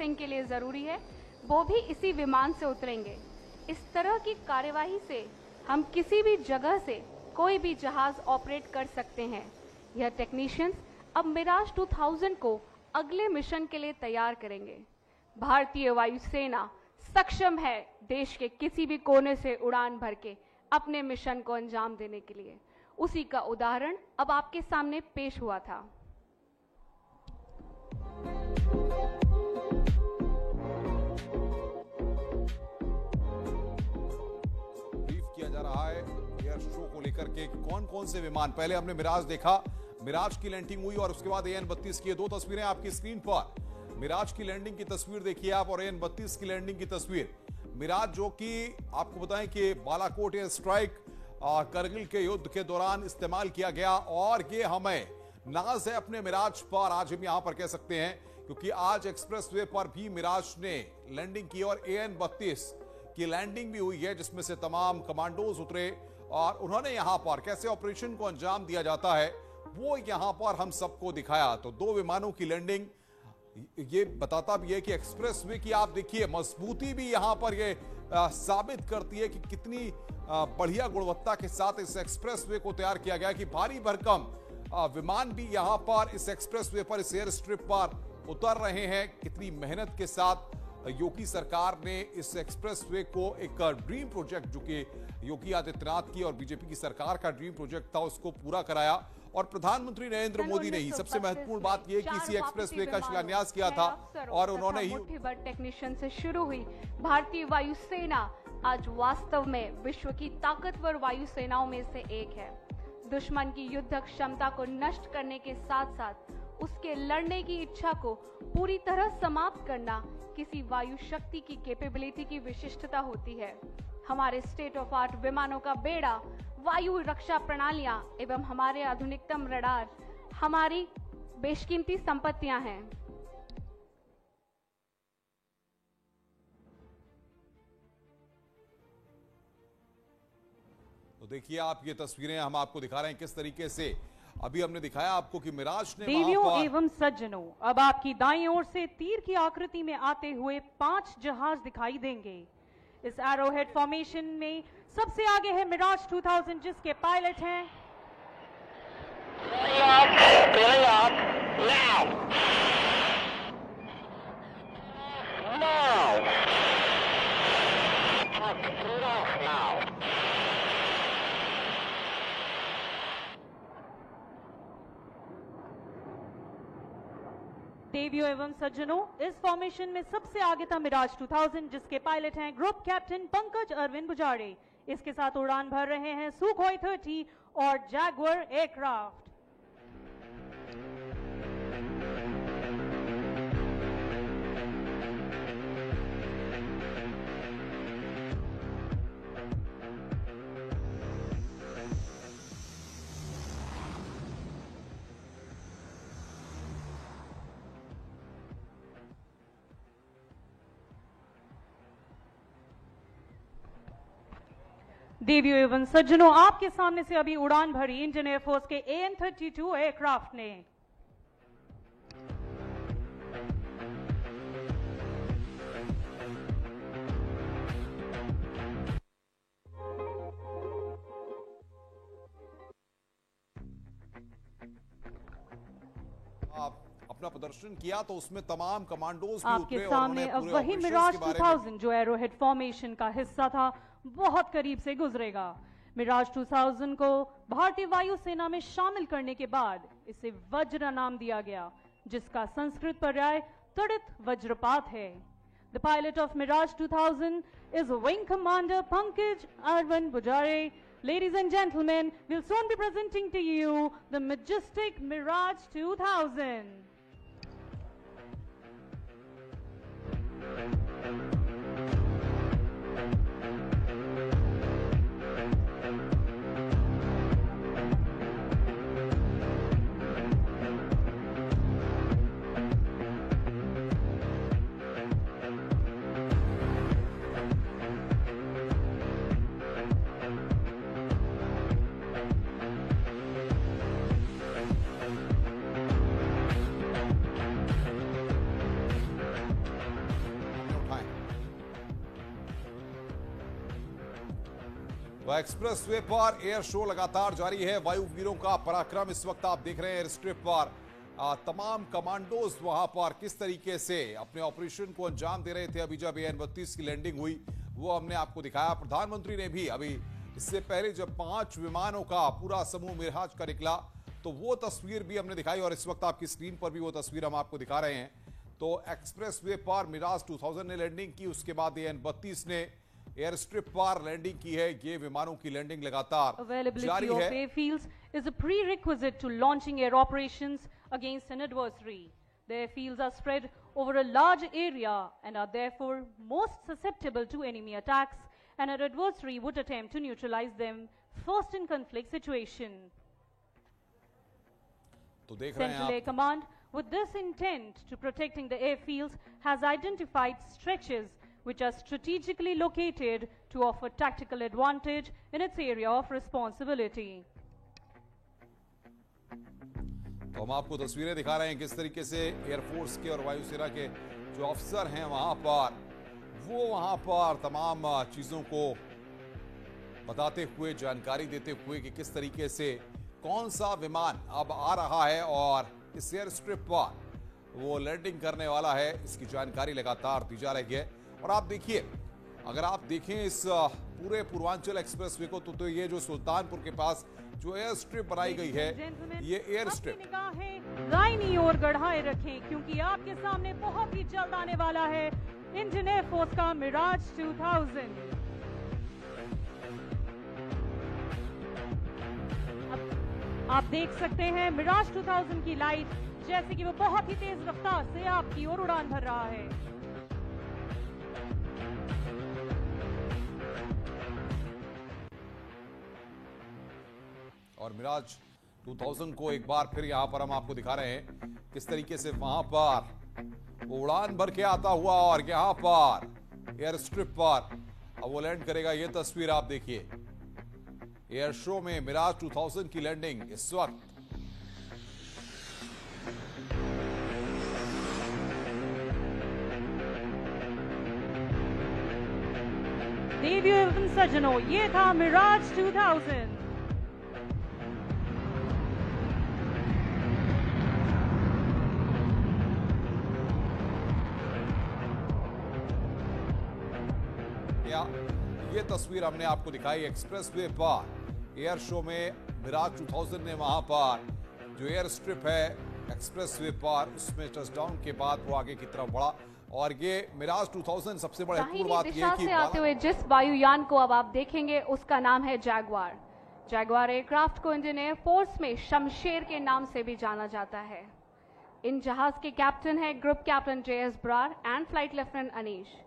के लिए जरूरी है, वो भी इसी विमान से उतरेंगे। इस तरह की कार्यवाही से हम किसी भी जगह से कोई भी जहाज ऑपरेट कर सकते हैं। यह टेक्नीशियंस अब मिराज 2000 को अगले मिशन के लिए तैयार करेंगे। भारतीय वायुसेना सक्षम है देश के किसी भी कोने से उड़ान भर के अपने मिशन को अंजाम देने के लिए। उसी का उदाहरण अब आपके सामने पेश हुआ था। जा रहा है एयर शो को लेकर के कौन कौन से विमान। पहले हमने मिराज देखा, मिराज की लैंडिंग हुई और उसके बाद AN-32 की दो तस्वीरें आपकी स्क्रीन पर। मिराज की लैंडिंग की तस्वीर देखिए आप और AN-32 की लैंडिंग की तस्वीर। मिराज जो कि आपको बताएं कि बालाकोट एयर स्ट्राइक करगिल के युद्ध के दौरान इस्तेमाल किया गया और ये हमें नाज है अपने मिराज पर, आज हम यहां पर कह सकते हैं, क्योंकि आज एक्सप्रेसवे पर भी मिराज ने लैंडिंग की और AN-32 की लैंडिंग भी हुई है, जिसमें से तमाम कमांडोज उतरे और उन्होंने यहां पर कैसे ऑपरेशन को अंजाम दिया जाता है वो यहां पर हम सबको दिखाया। तो दो विमानों की लैंडिंग ये बताता भी है कि एक्सप्रेसवे की आप देखिए मजबूती भी यहां पर ये साबित करती है कि कितनी बढ़िया गुणवत्ता के साथ इस एक्सप्रेसवे को तैयार किया गया, कि भारी भरकम विमान भी यहां पर इस एक्सप्रेसवे पर, इस एयर स्ट्रिप पर उतर रहे हैं। कितनी मेहनत के साथ योगी सरकार ने इस एक्सप्रेसवे को एक ड्रीम प्रोजेक्ट, जो कि योगी आदित्यनाथ की और बीजेपी की सरकार का ड्रीम प्रोजेक्ट था, उसको पूरा कराया। और प्रधानमंत्री नरेंद्र मोदी ने ही सबसे महत्वपूर्ण बात यह कि इसी एक्सप्रेसवे का शिलान्यास किया था और उन्होंने ही मुट्ठीभर टेक्नीशियन से शुरू हुई भारतीय वायुसेना आज वास्तव में विश्व की ताकतवर वायुसेनाओं में से एक है। दुश्मन की युद्ध क्षमता को नष्ट करने के साथ साथ उसके लड़ने की इच्छा को पूरी तरह समाप्त करना किसी वायु शक्ति की कैपेबिलिटी की विशिष्टता होती है। हमारे स्टेट ऑफ आर्ट विमानों का बेड़ा, वायु रक्षा प्रणालियां एवं हमारे आधुनिकतम रडार हमारी बेशकीमती संपत्तियां हैं। तो देखिए आप ये तस्वीरें हम आपको दिखा रहे हैं किस तरीके से अभी हमने दिखाया आपको कि मिराज ने देवियों एवं सज्जनों, अब आपकी दाईं ओर से तीर की आकृति में आते हुए 5 जहाज दिखाई देंगे। इस एरोहेड फॉर्मेशन में सबसे आगे है मिराज 2000, जिसके पायलट हैं देवियों एवं सज्जनों, इस फॉर्मेशन में सबसे आगे था मिराज 2000, जिसके पायलट हैं ग्रुप कैप्टन पंकज अरविंद बुजारे। इसके साथ उड़ान भर रहे हैं सुखोई 30 और जैगुआर एयरक्राफ्ट। देवियों एवं सज्जनों, आपके सामने से अभी उड़ान भरी इंडियन एयरफोर्स के AN-32 एयरक्राफ्ट ने। अपना प्रदर्शन किया तो उसमें तमाम कमांडोज भी आपके उतरे सामने अब वही मिराज 2000 जो एरोहेड फॉर्मेशन का हिस्सा था बहुत करीब से गुजरेगा। मिराज 2000 को भारतीय वायुसेना में शामिल करने के बाद इसे वज्र नाम दिया गया, जिसका संस्कृत पर्याय त्वरित वज्रपात है। The pilot of Mirage 2000 is Wing Commander Pankaj Arvind Bujare. Ladies and gentlemen, we'll soon be presenting to you the majestic Mirage 2000. तो एक्सप्रेस वे पर एयर शो लगातार जारी है। वायुवीरों का पराक्रम इस वक्त आप देख रहे हैं। एयर स्ट्रिप पर तमाम कमांडोज वहां पर किस तरीके से अपने ऑपरेशन को अंजाम दे रहे थे। अभी जब AN-32 की लैंडिंग हुई वो हमने आपको दिखाया। प्रधानमंत्री ने भी अभी इससे पहले जब 5 विमानों का पूरा समूह मिराज का निकला तो वो तस्वीर भी हमने दिखाई और इस वक्त आपकी स्क्रीन पर भी वो तस्वीर हम आपको दिखा रहे हैं। तो एक्सप्रेस वे पर मिराज 2000 ने लैंडिंग की, उसके बाद AN-32 ने एयर स्ट्रिप पर लैंडिंग की है। ये विमानों की लैंडिंग लगातार जारी है। Availability of airfields is a prerequisite to launching air operations against an adversary. The airfields are spread over a large area and are therefore most susceptible to enemy attacks, and an adversary would attempt to neutralize them first in conflict situation. तो देख रहे हैं Central Air आप Command, with this intent to protecting the airfields, has identified stretches which are strategically located to offer tactical advantage in its area of responsibility. तो हम आपको तस्वीरें दिखा रहे हैं किस तरीके से एयरफोर्स के और वायुसेना के जो अफसर हैं वहां पर तमाम चीजों को बताते हुए, जानकारी देते हुए कि किस तरीके से कौन सा विमान अब आ रहा है और इस एयर स्ट्रिप पर वो लैंडिंग करने वाला है, इसकी जानकारी लगातार दी जा रही है। और आप देखिए, अगर आप देखें इस पूरे पूर्वांचल एक्सप्रेसवे को तो ये जो सुल्तानपुर के पास जो एयर स्ट्रिप बनाई गई है, ये एयर स्ट्रिप निगाहें दाहिनी ओर गढ़ाए रखें क्योंकि आपके सामने बहुत ही जल्द आने वाला है इंडियन एयरफोर्स का मिराज 2000। आप देख सकते हैं मिराज 2000 की लाइट जैसे कि वो बहुत ही तेज रफ्तार से आपकी ओर उड़ान भर रहा है। और मिराज 2000 को एक बार फिर यहां पर हम आपको दिखा रहे हैं किस तरीके से वहां पर उड़ान भर के आता हुआ और यहां पर एयर स्ट्रिप पर अब वो लैंड करेगा। ये तस्वीर आप देखिए, एयर शो में मिराज 2000 की लैंडिंग इस वक्त। देवियों एवं सज्जनों, ये था मिराज 2000। ये तस्वीर हमने आपको दिखाई एक्सप्रेस वे पर एयर शो में मिराज 2000 ने वहां पर जो एयर स्ट्रिप है एक्सप्रेस वे पर उसमें टचडाउन के बाद वो आगे की तरफ बढ़ा। और ये मिराज 2000 सबसे बड़ी बात दाहिनी ये है दिशा कि से आते हुए जिस वायुयान को अब आप देखेंगे उसका नाम है जैगवार। जैगवार एयरक्राफ्ट को इंडियन एयरफोर्स में शमशेर के नाम से भी जाना जाता है। इन जहाज के कैप्टन है group captain JS Brar and flight lieutenant Anish.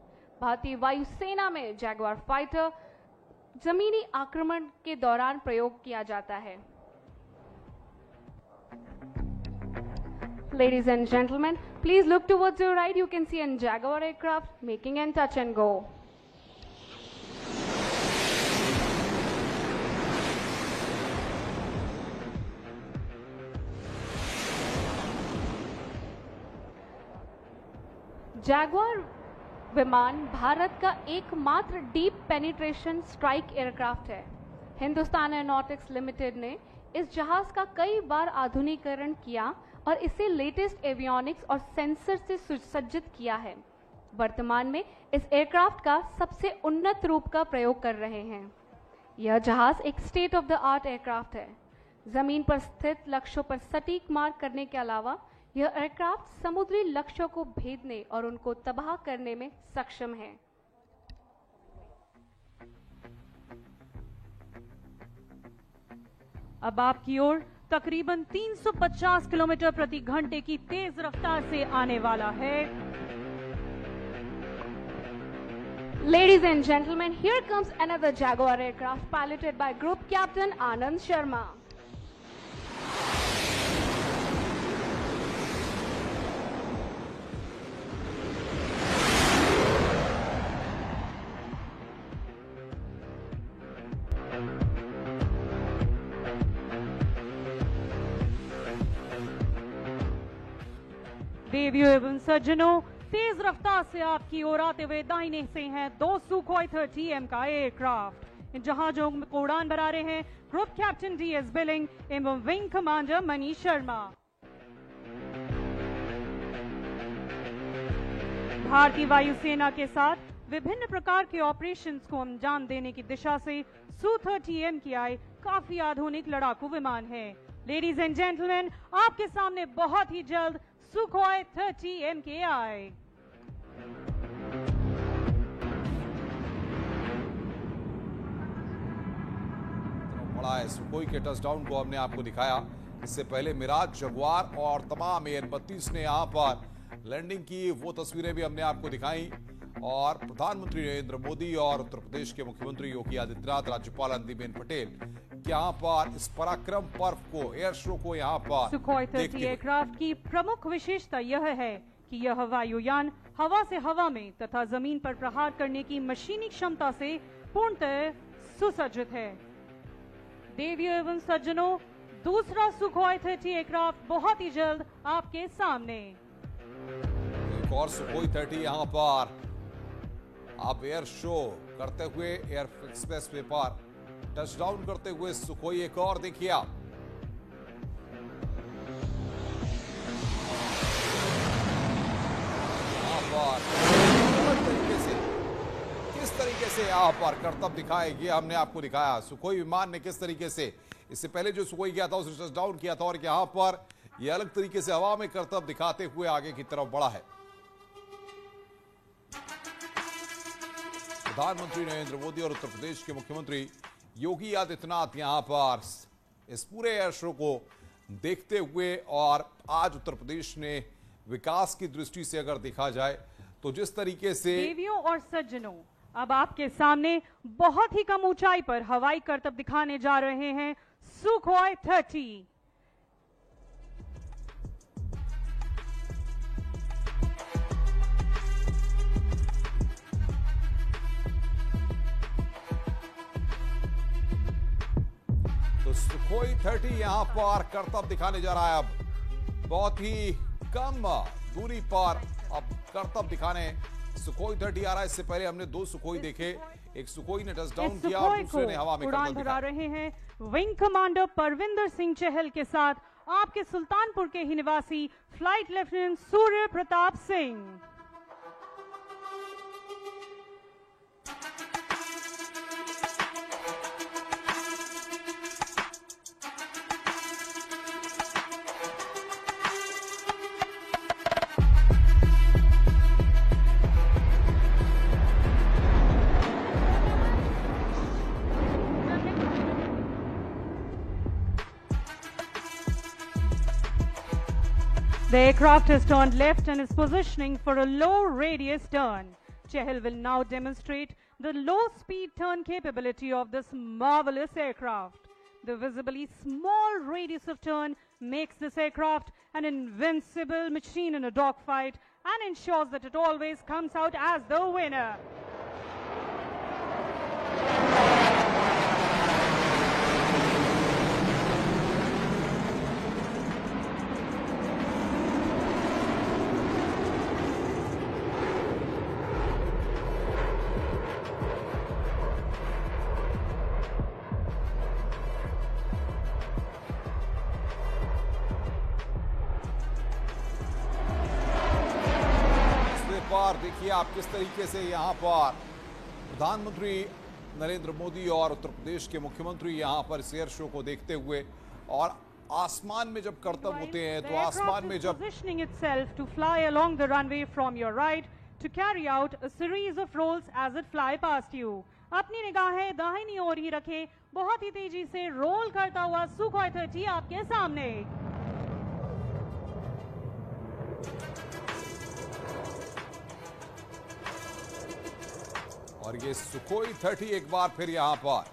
भारतीय वायुसेना में जैगवार फाइटर जमीनी आक्रमण के दौरान प्रयोग किया जाता है। Ladies and gentlemen, please look towards your right. You can see a Jaguar aircraft making a touch and go. Jaguar विमान भारत का एकमात्र डीप पेनिट्रेशन स्ट्राइक एयरक्राफ्ट है। हिंदुस्तान एरोनॉटिक्स लिमिटेड ने इस जहाज का कई बार आधुनिकीकरण किया और इसे लेटेस्ट एवियोनिक्स और सेंसर से सुसज्जित किया है। वर्तमान में इस एयरक्राफ्ट का सबसे उन्नत रूप का प्रयोग कर रहे हैं। यह जहाज एक state of the art aircraft है। जमीन पर स्थित लक्ष्यों पर सटीक मार करने के अलावा यह एयरक्राफ्ट समुद्री लक्ष्यों को भेदने और उनको तबाह करने में सक्षम है। अब आपकी ओर तकरीबन 350 किलोमीटर प्रति घंटे की तेज रफ्तार से आने वाला है। Ladies and gentlemen, here comes another Jaguar aircraft piloted by Group Captain Anand Sharma. देवियों एवं सज्जनों, तेज रफ्तार से आपकी ओर आते हुए दाहिने से हैं 2 सुखोई 30M का एयरक्राफ्ट। इन जहाजों को उड़ान भरा रहे हैं ग्रुप कैप्टन DS बिलिंग एवं विंग कमांडर मनीष शर्मा। भारतीय वायुसेना के साथ विभिन्न प्रकार के ऑपरेशंस को अंजाम देने की दिशा से Su-30 MKI काफी आधुनिक लड़ाकू विमान है। लेडीज एंड जेंटलमैन, आपके सामने बहुत ही जल्द Sukhoi 30 MKI। बड़ा है सुखोई के टचडाउन को हमने आपको दिखाया। इससे पहले मिराज, जगुआर और तमाम AN-32 ने यहां पर लैंडिंग की, वो तस्वीरें भी हमने आपको दिखाई। और प्रधानमंत्री नरेंद्र मोदी और उत्तर प्रदेश के मुख्यमंत्री योगी आदित्यनाथ, राज्यपाल आनंदीबेन पटेल यहाँ पर इस पराक्रम पर्व को, एयर शो को यहाँ पर सुखोई 30 एयरक्राफ्ट की प्रमुख विशेषता यह है कि यह वायुयान हवा से हवा में तथा जमीन पर प्रहार करने की मशीनी क्षमता से पूर्णतः सुसज्जित है। देवियों एवं सज्जनों, दूसरा सुखोई 30 एयरक्राफ्ट बहुत ही जल्द आपके सामने। एक और सुखोई 30 यहाँ पर आप एयर शो करते हुए एयर एक्सप्रेस वे पर टचडाउन करते हुए सुखोई एक और देखिए आप। यहाँ पर किस तरीके से यहाँ पर करतब दिखाए, ये हमने आपको दिखाया। सुखोई विमान ने किस तरीके से इससे पहले जो सुखोई गया था उसे टचडाउन किया था और यहाँ पर ये अलग तरीके से हवा में करतब दिखाते हुए आगे की तरफ बढ़ा है। प्रधानमंत्री नरेंद्र मोदी और उत्तर प्रदेश के मुख्यमंत्री योगी आदित्यनाथ यहां पर इस पूरे एयर शो को देखते हुए, और आज उत्तर प्रदेश ने विकास की दृष्टि से अगर देखा जाए तो जिस तरीके से देवियों और सज्जनों, अब आपके सामने बहुत ही कम ऊंचाई पर हवाई करतब दिखाने जा रहे हैं सुखोई 30। सुखोई 30 यहां पर करतब दिखाने जा रहा है। अब बहुत ही कम दूरी पर अब करतब दिखाने सुखोई 30 आ रहा है। इससे पहले हमने दो सुखोई देखे, एक सुखोई ने टचडाउन किया और दूसरे ने हवा में उड़ान भरा रहे हैं विंग कमांडर परविंदर सिंह चहल के साथ आपके सुल्तानपुर के ही निवासी flight lieutenant Surya Pratap Singh. The aircraft has turned left and is positioning for a low radius turn. Chahal will now demonstrate the low speed turn capability of this marvelous aircraft. The visibly small radius of turn makes this aircraft an invincible machine in a dogfight and ensures that it always comes out as the winner. देखिए आप किस तरीके से यहां पर प्रधानमंत्री नरेंद्र मोदी और उत्तर प्रदेश के मुख्यमंत्री यहां पर इस एयर शो को देखते हुए, और आसमान में जब करतब होते हैं तो आसमान में जब positioning itself to fly along the runway from your right to carry out a series of rolls as it fly past you. अपनी निगाहें दाहिनी ओर ही रखें, बहुत ही तेजी से रोल करता हुआ सुखोई 30 आपके सामने। और ये सुखोई 30 एक बार फिर यहां पर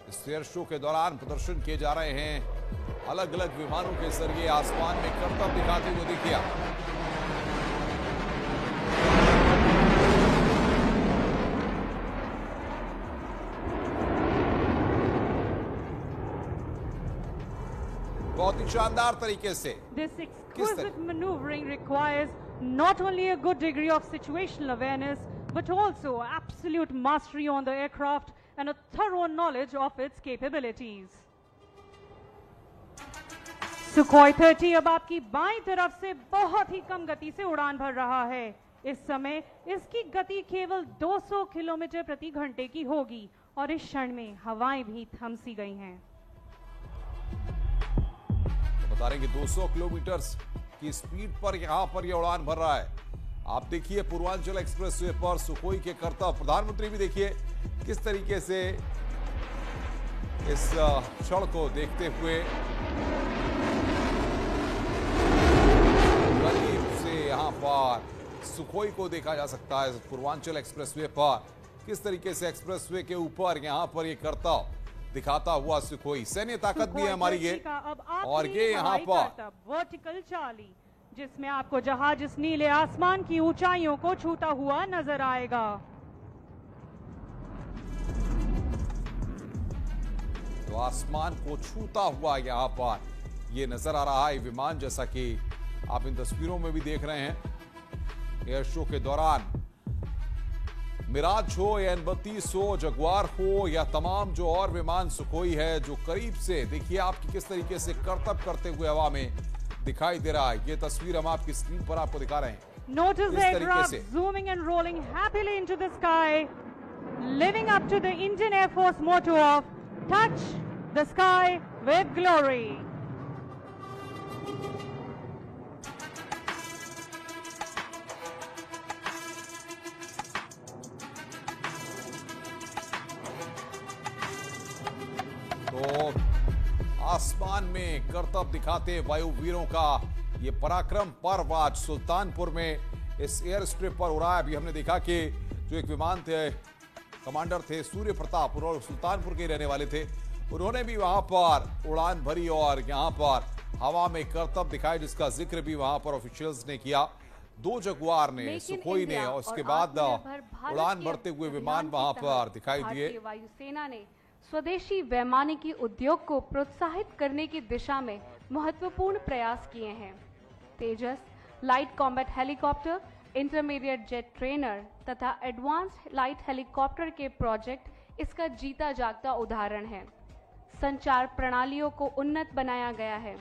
इस एयर शो के दौरान प्रदर्शन किए जा रहे हैं। अलग अलग विमानों के जरिए आसमान में करतब दिखाते हुए देखिए। बहुत ही शानदार तरीके से This exquisite maneuvering requires not only a good degree of situational awareness but also absolute mastery on the aircraft and a thorough knowledge of its capabilities. Sukhoi 30 अब आपकी बाईं तरफ से बहुत ही कम गति से उड़ान भर रहा है। इस समय इसकी गति केवल 200 किलोमीटर प्रति घंटे की होगी और इस क्षण में हवाएं भी थम सी गई हैं। तो बता रहे हैं कि 200 किलोमीटर की स्पीड पर यहां पर यह उड़ान भर रहा है। आप देखिए पूर्वांचल एक्सप्रेसवे पर सुखोई के कर्तव्य, प्रधानमंत्री भी देखिए किस तरीके से इस क्षण को देखते हुए करीब से यहां पर सुखोई को देखा जा सकता है। पूर्वांचल एक्सप्रेसवे पर किस तरीके से एक्सप्रेसवे के ऊपर यहां पर ये कर्तव्य दिखाता हुआ सुखोई, सैन्य ताकत भी है हमारी ये, और ये यहाँ पर वर्टिकल चाली जिसमें आपको जहाज इस नीले आसमान की ऊंचाइयों को छूता हुआ नजर आएगा। तो आसमान को छूता हुआ यहाँ पर ये नजर आ रहा है विमान, जैसा कि आप इन तस्वीरों में भी देख रहे हैं। एयर शो के दौरान मिराज हो या N-32 हो, जगुआर हो या तमाम जो और विमान सुखोई है, जो करीब से देखिए आपकी किस तरीके से करतब करते हुए हवा में दिखाई दे रहा है। ये तस्वीर हम आपकी स्क्रीन पर आपको दिखा रहे हैं। Notice the aircraft zooming and rolling happily into the sky, living up to the Indian Air Force motto of touch the sky with glory. तो आसमान में करतब दिखाते वायुवीरों का ये पराक्रम पर्व आज सुल्तानपुर में इस एयर स्ट्रिप पर उड़ा। अभी हमने देखा कि जो एक विमान थे, कमांडर थे सूर्य प्रताप, और सुल्तानपुर के रहने वाले थे, उन्होंने भी वहां पर उड़ान भरी और यहां पर हवा में करतब दिखाए, जिसका जिक्र भी वहां पर ऑफिशियल्स ने किया। 2 जगुआर ने, सुखोई ने, और उसके बाद उड़ान भरते हुए विमान वहां पर दिखाई दिए। वायुसेना ने स्वदेशी वैमानिकी उद्योग को प्रोत्साहित करने की दिशा में महत्वपूर्ण प्रयास किए हैं। Tejas, light combat helicopter, intermediate jet trainer तथा एडवांस्ड लाइट हेलीकॉप्टर के प्रोजेक्ट इसका जीता जागता उदाहरण है। संचार प्रणालियों को उन्नत बनाया गया है।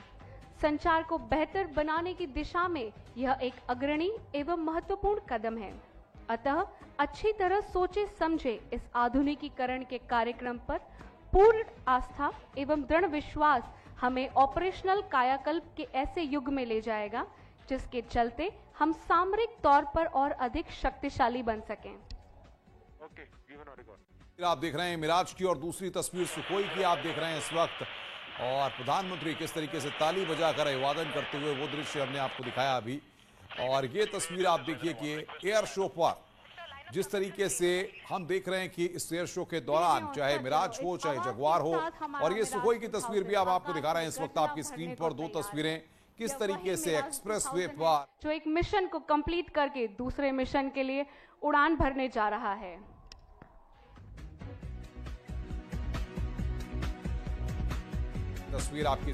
संचार को बेहतर बनाने की दिशा में यह एक अग्रणी एवं महत्वपूर्ण कदम है। अतः अच्छी तरह सोचे समझे इस आधुनिकीकरण के कार्यक्रम पर पूर्ण आस्था एवं दृढ़ विश्वास हमें ऑपरेशनल कायाकल्प के ऐसे युग में ले जाएगा जिसके चलते हम सामरिक तौर पर और अधिक शक्तिशाली बन सकें। आप देख रहे हैं मिराज की, और दूसरी तस्वीर सुखोई की आप देख रहे हैं इस वक्त, और प्रधानमंत्री किस तरीके से ताली बजाकर अभिवादन करते हुए वो दृश्य हमने आपको दिखाया अभी। और ये तस्वीर आप देखिए कि एयर शो पर जिस तरीके से हम देख रहे हैं कि इस एयर शो के दौरान चाहे मिराज हो चाहे जगुआर हो, और ये सुखोई की तस्वीर भी आप आपको दिखा रहे हैं इस वक्त आपकी स्क्रीन पर 2 तस्वीरें, किस तरीके से एक्सप्रेसवे पर जो एक मिशन को कंप्लीट करके दूसरे मिशन के लिए उड़ान भरने जा रहा है। तस्वीर आपकी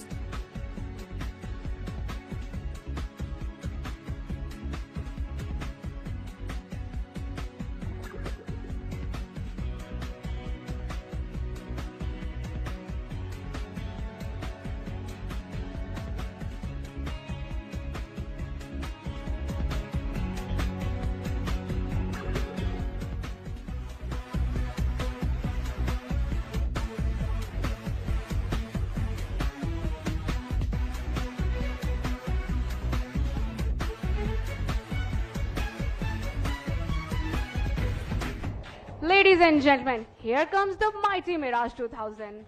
Ladies and gentlemen, here comes the mighty Mirage 2000.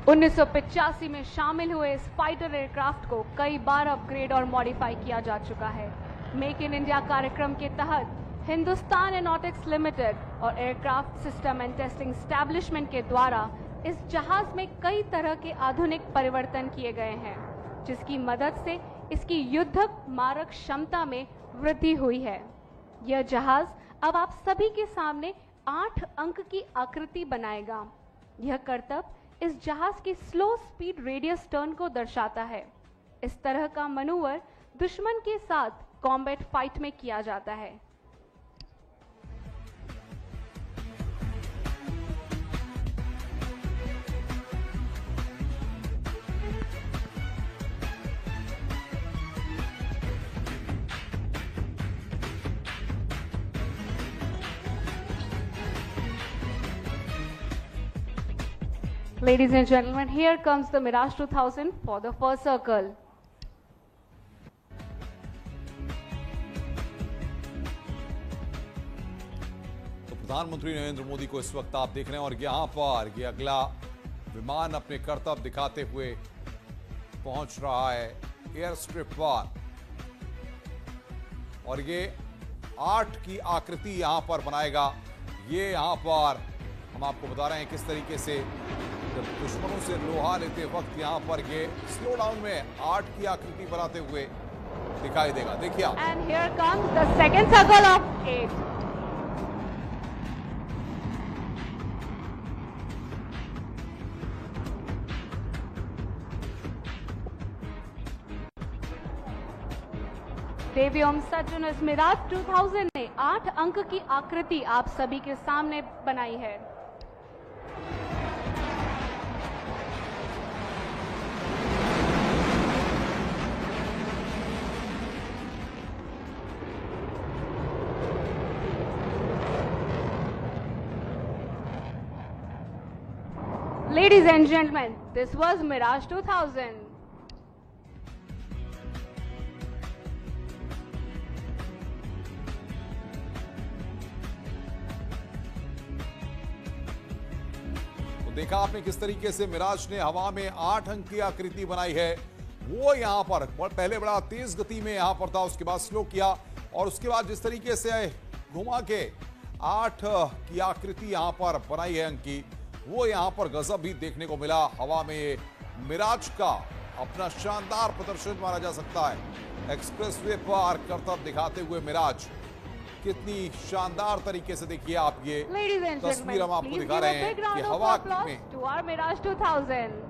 उन्नीस में शामिल हुए इस फाइटर एयरक्राफ्ट को कई बार अपग्रेड और मॉडिफाई किया जा चुका है। मेक इन इंडिया कार्यक्रम के तहत हिंदुस्तान एरोनॉटिक्स लिमिटेड और aircraft system and testing establishment के द्वारा इस जहाज में कई तरह के आधुनिक परिवर्तन किए गए हैं, जिसकी मदद से इसकी युद्धक मारक क्षमता में वृद्धि हुई है। यह जहाज अब आप सभी के सामने 8 अंक की आकृति बनाएगा। यह करतब इस जहाज की स्लो स्पीड रेडियस टर्न को दर्शाता है। इस तरह का मनूवर दुश्मन के साथ कॉम्बैट फाइट में किया जाता है। Ladies and gentlemen, here comes the Mirage 2000 for the first circle. तो प्रधानमंत्री नरेंद्र मोदी को इस वक्त आप देख रहे हैं और यहां पर ये अगला विमान अपने करतब दिखाते हुए पहुंच रहा है एयर स्ट्रिप पर और ये 8 की आकृति यहां पर बनाएगा। ये यहां पर हम आपको बता रहे हैं किस तरीके से दुश्मनों से लोहा लेते वक्त यहां पर ये स्लो डाउन में 8 की आकृति बनाते हुए दिखाई देगा। देखिए आप। And here comes the second circle of 8. देवीओम सज्जनों, मिराज 2000 ने 8 अंक की आकृति आप सभी के सामने बनाई है। Ladies and gentlemen, this was Mirage 2000. तो देखा आपने किस तरीके से मिराज ने हवा में 8 अंक की आकृति बनाई है। वो यहां पर पहले बड़ा तेज गति में यहां पर था, उसके बाद स्लो किया और उसके बाद जिस तरीके से घुमा के 8 की आकृति यहां पर बनाई है अंक की, वो यहां पर गजब भी देखने को मिला। हवा में मिराज का अपना शानदार प्रदर्शन माना जा सकता है। एक्सप्रेसवे पर करतब दिखाते हुए मिराज कितनी शानदार तरीके से देखिए आप ये तस्वीर हम आपको दिखा रहे हैं कि हवा में to our Mirage 2000.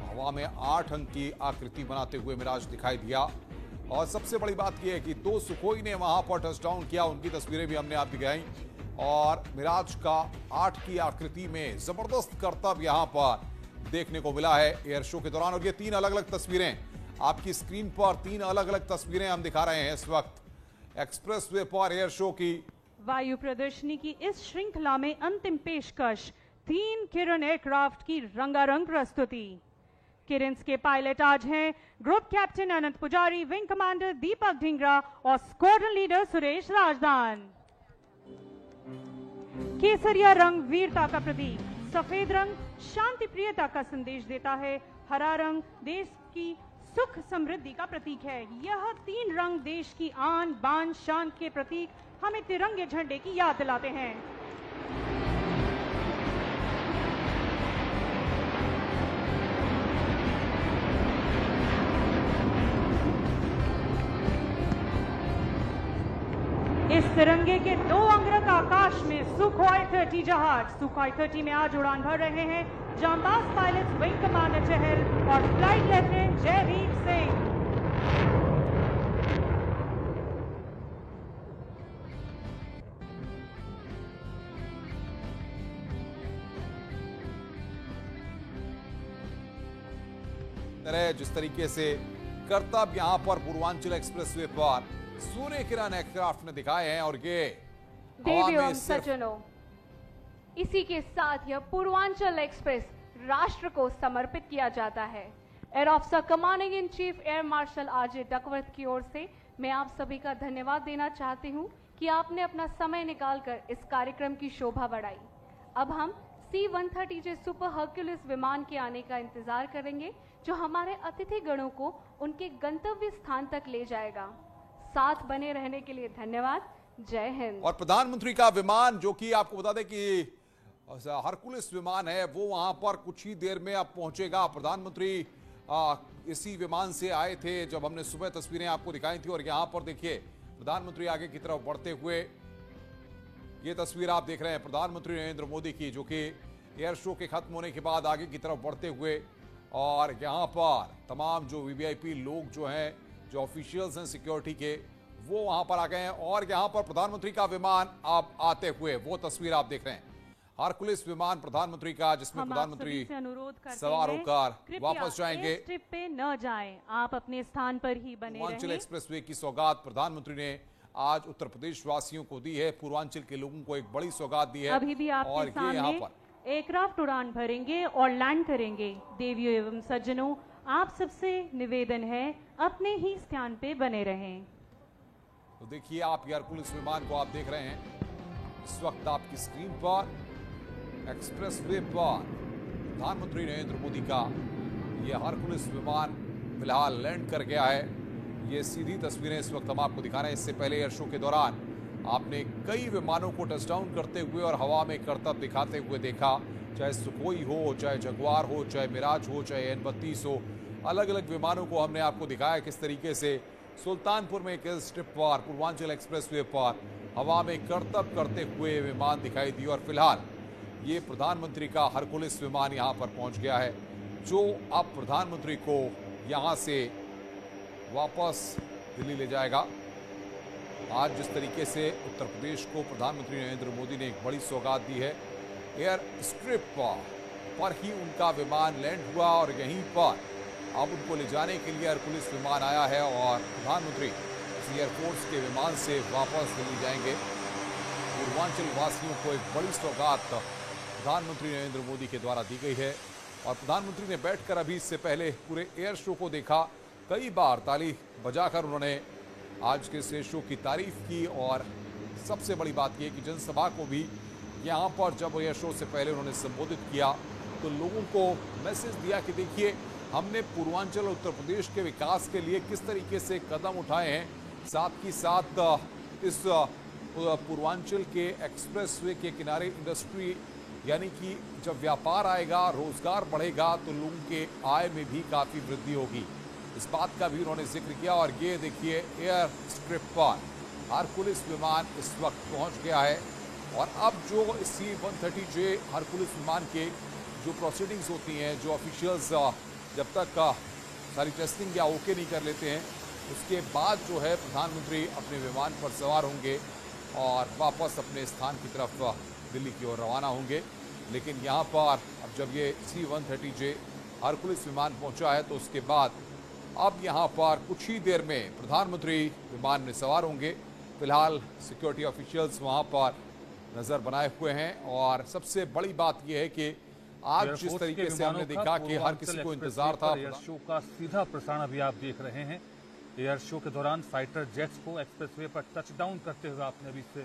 हवा में 8 अंक की आकृति बनाते हुए मिराज दिखाई दिया। और सबसे बड़ी बात यह है कि 2 सुखोई ने वहां पर टचडाउन किया, उनकी तस्वीरें भी हमने आप दिखाई और मिराज का 8 की आकृति में जबरदस्त करतब यहां पर देखने को मिला है एयर शो के दौरान। और ये 3 अलग अलग तस्वीरें आपकी स्क्रीन पर, 3 अलग अलग तस्वीरें हम दिखा रहे हैं इस वक्त एक्सप्रेसवे पर एयर शो की। वायु प्रदर्शनी की इस श्रृंखला में अंतिम पेशकश 3 किरण एयरक्राफ्ट की रंगारंग प्रस्तुति। किरन्स के पायलट आज हैं ग्रुप कैप्टन अनंत पुजारी, विंग कमांडर दीपक ढिंगरा और स्क्वाड्रन लीडर सुरेश राजदान। केसरिया रंग वीरता का प्रतीक, सफेद रंग शांति प्रियता का संदेश देता है, हरा रंग देश की सुख समृद्धि का प्रतीक है। यह 3 रंग देश की आन बान शान के प्रतीक हमें तिरंगे झंडे की याद दिलाते हैं। इस तिरंगे के 2 अंगरख आकाश में सुखोई 30 जहाज सुखोई 30 में आज उड़ान भर रहे हैं जांबाज पायलट विंग कमांडर चहल और फ्लाइट लेफ्टिनेंट जयवीर सिंह। जिस तरीके से करतब यहां पर पूर्वांचल एक्सप्रेसवे पर सूर्य किरण एयरक्राफ्ट ने दिखाए हैं और ये देवीओम सज्जनों, इसी के साथ यह पूर्वांचल एक्सप्रेस राष्ट्र को समर्पित किया जाता है। Air officer commanding in chief air marshal RJ Duckworth की ओर से मैं आप सभी का धन्यवाद देना चाहती हूं कि आपने अपना समय निकालकर इस कार्यक्रम की शोभा बढ़ाई। अब हम C-130J सुपर हर्क्यूलिस विमान के आने का इंतजार करेंगे, जो हमारे अतिथि गणों को उनके गंतव्य स्थान तक ले जाएगा। साथ बने रहने के लिए धन्यवाद। जय हिंद। और प्रधानमंत्री का विमान, जो कि आपको बता दें कि हरकुलिस विमान है, वो वहां पर कुछ ही देर में अब पहुंचेगा। प्रधानमंत्री इसी विमान से आए थे जब हमने सुबह तस्वीरें आपको दिखाई थी। और यहां पर देखिए प्रधानमंत्री आगे की तरफ बढ़ते हुए, ये तस्वीर आप देख रहे हैं प्रधानमंत्री नरेंद्र मोदी की, जो कि एयर शो के खत्म होने के बाद आगे की तरफ बढ़ते हुए। और यहां पर तमाम जो वीवीआईपी लोग जो हैं, जो ऑफिशियल्स हैं सिक्योरिटी के, वो वहां पर आ गए हैं। और यहां पर प्रधानमंत्री का विमान अब आते हुए, वो तस्वीर आप देख रहे हैं हरकुलिस विमान प्रधानमंत्री का, जिसमें प्रधानमंत्री सवार होकर वापस जाएंगे। ट्रिप पे न जाएं, आप अपने स्थान पर ही बने रहें। पूर्वांचल एक्सप्रेसवे की सौगात प्रधानमंत्री ने आज उत्तर प्रदेश वासियों को दी है। पूर्वांचल के लोगों को एक बड़ी सौगात दी है। अभी भी आपके सामने एयरक्राफ्ट उड़ान भरेंगे और लैंड करेंगे। देवियों एवं सज्जनों, आप सबसे निवेदन है, अपने ही स्थान पे बने रहें। तो देखिए आप हरकुलिस विमान को आप देख रहे हैं इस वक्त आपकी स्क्रीन पर। एक्सप्रेसवे पर प्रधानमंत्री नरेंद्र मोदी का यह हरकुलिस विमान फिलहाल लैंड कर गया है। ये सीधी तस्वीरें इस वक्त हम आपको दिखा रहे हैं। इससे पहले एयर शो के दौरान आपने कई विमानों को टचडाउन करते हुए और हवा में करतब दिखाते हुए देखा, चाहे सुखोई हो, चाहे जगुआर हो, चाहे मिराज हो, चाहे N-32 हो। अलग अलग विमानों को हमने आपको दिखाया किस तरीके से सुल्तानपुर में एक स्ट्रिप पर पूर्वांचल एक्सप्रेसवे पर हवा में करतब करते हुए विमान दिखाई दी। और फिलहाल ये प्रधानमंत्री का हरकुलिस विमान यहाँ पर पहुँच गया है, जो अब प्रधानमंत्री को यहाँ से वापस दिल्ली ले जाएगा। आज जिस तरीके से उत्तर प्रदेश को प्रधानमंत्री नरेंद्र मोदी ने एक बड़ी सौगात दी है, एयर स्ट्रिप पर ही उनका विमान लैंड हुआ और यहीं पर अब उनको ले जाने के लिए हरकुलिस विमान आया है। और प्रधानमंत्री एयरफोर्स के विमान से वापस दिल्ली जाएंगे। पूर्वांचल वासियों को एक बड़ी सौगात प्रधानमंत्री नरेंद्र मोदी के द्वारा दी गई है। और प्रधानमंत्री ने बैठकर अभी इससे पहले पूरे एयर शो को देखा। कई बार ताली बजाकर उन्होंने आज के इस एयर शो की तारीफ की। और सबसे बड़ी बात यह कि जनसभा को भी यहाँ पर जब एयर शो से पहले उन्होंने संबोधित किया, तो लोगों को मैसेज दिया कि देखिए हमने पूर्वांचल उत्तर प्रदेश के विकास के लिए किस तरीके से कदम उठाए हैं। साथ ही साथ इस पूर्वांचल के एक्सप्रेसवे के किनारे इंडस्ट्री, यानी कि जब व्यापार आएगा, रोजगार बढ़ेगा, तो लोगों के आय में भी काफ़ी वृद्धि होगी। इस बात का भी उन्होंने जिक्र किया। और ये देखिए एयर स्ट्रिप पर हरकुलिस विमान इस वक्त पहुंच गया है। और अब जो C-130J हरकुलिस विमान के जो प्रोसीडिंग्स होती हैं, जो ऑफिशियल्स जब तक सारी टेस्टिंग या ओके नहीं कर लेते हैं, उसके बाद जो है प्रधानमंत्री अपने विमान पर सवार होंगे और वापस अपने स्थान की तरफ दिल्ली की ओर रवाना होंगे। लेकिन यहाँ पर अब जब ये C-130J हरकुलिस विमान पहुँचा है, तो उसके बाद अब यहाँ पर कुछ ही देर में प्रधानमंत्री विमान में सवार होंगे। फिलहाल सिक्योरिटी ऑफिशियल्स वहाँ पर नज़र बनाए हुए हैं। और सबसे बड़ी बात यह है कि आज जिस तरीके से हमने देखा कि हर किसी को इंतजार था। एयर शो का सीधा प्रसारण अभी आप देख रहे हैं। एयर शो के दौरान फाइटर जेट्स को एक्सप्रेसवे पर टचडाउन करते हुए आपने अभी से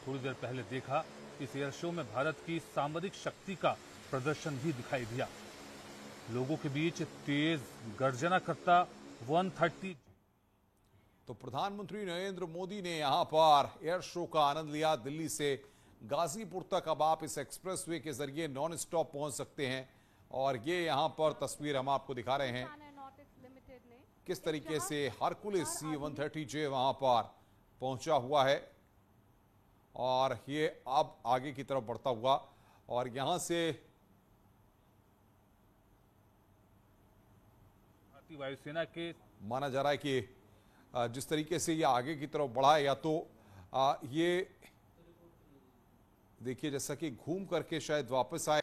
थोड़ी देर पहले देखा। इस एयर शो में भारत की सामरिक शक्ति का प्रदर्शन भी दिखाई दिया। लोगों के बीच तेज गर्जना करता 130। तो प्रधानमंत्री नरेंद्र मोदी ने यहां पर एयर शो का आनंद लिया। दिल्ली से गाजीपुर तक अब आप इस एक्सप्रेसवे के जरिए नॉन स्टॉप पहुंच सकते हैं। और ये यहां पर तस्वीर हम आपको दिखा रहे हैं किस तरीके से हरकुलिस C-130J वहां पर पहुंचा हुआ है। और ये अब आगे की तरफ बढ़ता हुआ, और यहां से भारतीय वायुसेना के माना जा रहा है कि जिस तरीके से ये आगे की तरफ बढ़ा है, या तो ये देखिए जैसा कि घूम करके शायद वापस आए।